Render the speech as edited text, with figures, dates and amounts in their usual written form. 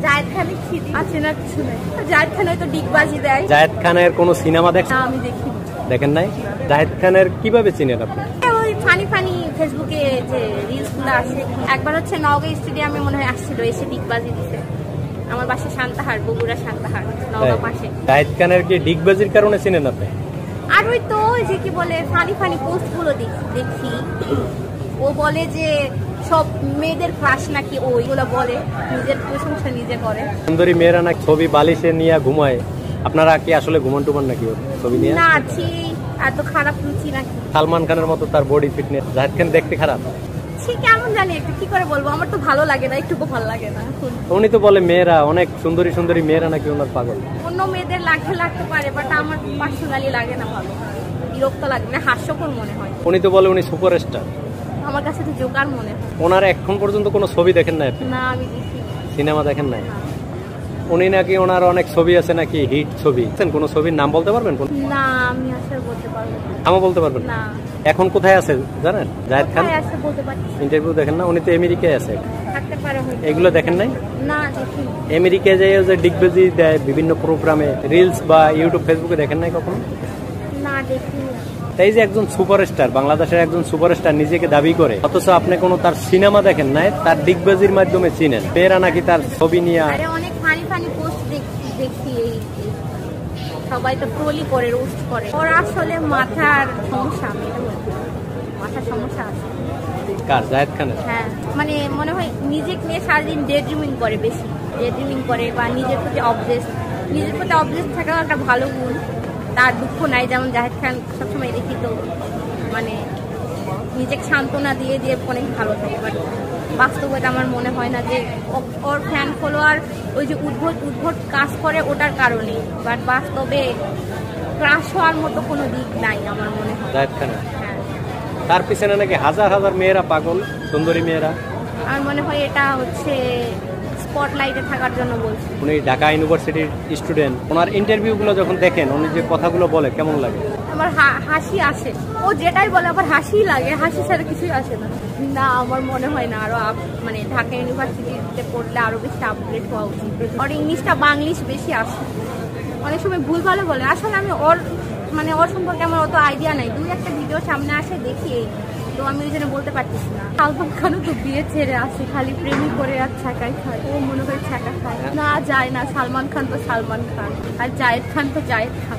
জায়েদ খানের খিদি আছে না কিছু নাই। জায়েদ খান হয়তো ডিগবাজি দেয়। জায়েদ খানের কোনো সিনেমা দেখেন? আমি দেখি। দেখেন নাই? জায়েদ খানের কিভাবে চিনেন আপনি? ওই ফানি ফানি ফেসবুকে যে রিলস গুলো আসে। একবার হচ্ছে নওগাঁ স্টেডিয়ামে মনে হয় আসছিল, এসে ডিগবাজি দিছে। আমার বাসা শান্তাহার, বগুড়া শান্তাহার, নওগাঁ পাশে। জায়েদ খানের কি ডিগবাজির কারণে চিনেন আপনি? আর ওই তো যে কি বলে ফানি ফানি পোস্ট গুলো দেখি। ও বলে যে সব মেয়েদের ক্রাশ নাকি ওইগুলো বলে, নিজের প্রশংসা নিজে করে। সুন্দরী মেয়েরা নাকি ছবি বালিশে নিয়ে ঘুমায়, আপনারা কি আসলে ঘুমান টুমান নাকি ছবি নিয়ে? না, এত খারাপ রুচি নাকি? সালমান খানের মতো তার বডি ফিটনেস, জায়েদ খান দেখতে খারাপ? ঠিক কেমন জানি, একটু কি করে বলবো, আমার তো ভালো লাগে না, একটুকু ভালো লাগে না। উনি তো বলে মেয়েরা অনেক সুন্দরী সুন্দরী মেয়েরা নাকি ওনার পাগল। অন্য মেয়েদের লাগতে পারে, বাট আমার পার্সোনালি লাগে না ভালো, বিরক্ত লাগে না, হাস্যকর মনে হয়। উনি তো বলে উনি সুপারস্টার, আমার কাছে তো জোকার মনে হয়। ওনার এখন পর্যন্ত কোনো ছবি দেখেন নাই? না, আমি দেখি। সিনেমা দেখেন নাই? উনি নাকি ওনার অনেক ছবি আছে নাকি হিট ছবি, কোনো ছবির নাম বলতে পারবেন? না, আমি আসলে বলতে পারবো না। নামও বলতে পারবেন না। এখন কোথায় আছে জানেন জায়েদ খান? বলতে পারছি। ইন্টারভিউ দেখেন না? উনি তো আমেরিকায় আছে। থাকতে পারে হয়তো। এগুলো দেখেন নাই? না, দেখি। আমেরিকায় যে ডিগবাজি দেয় বিভিন্ন প্রোগ্রামে, রিলস বা ইউটিউব ফেসবুকে দেখেন নাই কখনো? না, দেখি। তাই যে একজন সুপারস্টার, বাংলাদেশের একজন সুপারস্টার নিজেকে দাবি করে, অথচ আপনি কোনো তার সিনেমা দেখেন নাই, তার ডিগবাজির মাধ্যমে চিনেন। মেয়েরা নাকি তার ছবি নিয়ে অনেক ফানি ফানি পোস্ট দেখি, সবাই তো ট্রোলি করে, রোস্ট করে। ওর আসলে মাথার সমস্যা, মাথার সমস্যা আছে। কার? জায়েদ খানের? হ্যাঁ, মানে মনে হয় নিজেকে নিয়ে সারাদিন ডে ড্রিমিং করে, বেশি ডে ড্রিমিং করে, বা নিজের প্রতি অবজেস্ট থাকাও একটা ভালো গুণ। তার দুঃখ নাই, যেমন জায়েদ খান সবসময় দেখি তো মানে নিজেকে সান্ত্বনা দিয়ে অনেক ভালো থাকে, বাট বাস্তবতা আমার মনে হয় না যে ওর ফ্যান ফলোয়ার ওই যে উদ্ভট কাজ করে ওটার কারণে, বাট বাস্তবে ক্রাশ হওয়ার মতো কোনো দিক নাই আমার মনে হয় জায়েদ খানের। হ্যাঁ, তার পিছনে নাকি হাজার হাজার মেয়েরা পাগল, সুন্দরী মেয়েরা। আমার মনে হয় এটা হচ্ছে স্পটলাইটে থাকার জন্য বলছি। উনি ঢাকা ইউনিভার্সিটির স্টুডেন্ট, ওনার ইন্টারভিউগুলো যখন দেখেন, উনি যে কথাগুলো বলে কেমন লাগে? আমার হাসি আসে, ও যেটাই বলে আবার হাসি লাগে, হাসি ছাড়া কিছুই আসে না। না, আমার মনে হয় না, আরো মানে ঢাকা ইউনিভার্সিটিতে পড়লে আরো বেশি আপগ্রেড হওয়া উচিত। আর ইংলিশটা বাংলিশ বেশি আসে, অনেক সময় ভুল ভালো বলে। আসলে আমি ওর সম্পর্কে আমার অত আইডিয়া নাই, দুই একটা ভিডিও সামনে আসে দেখি, তো আমি ওই জন্য বলতে পারতেছি না। সালমান খানও তো বিয়ে ছেড়ে আসে, খালি প্রেমী করে আর ছাকাই খায়, ও মনে হয় ছাকা খায় না, যায় না। সালমান খান তো সালমান খান, আর জায়েদ খান তো জায়েদ খান।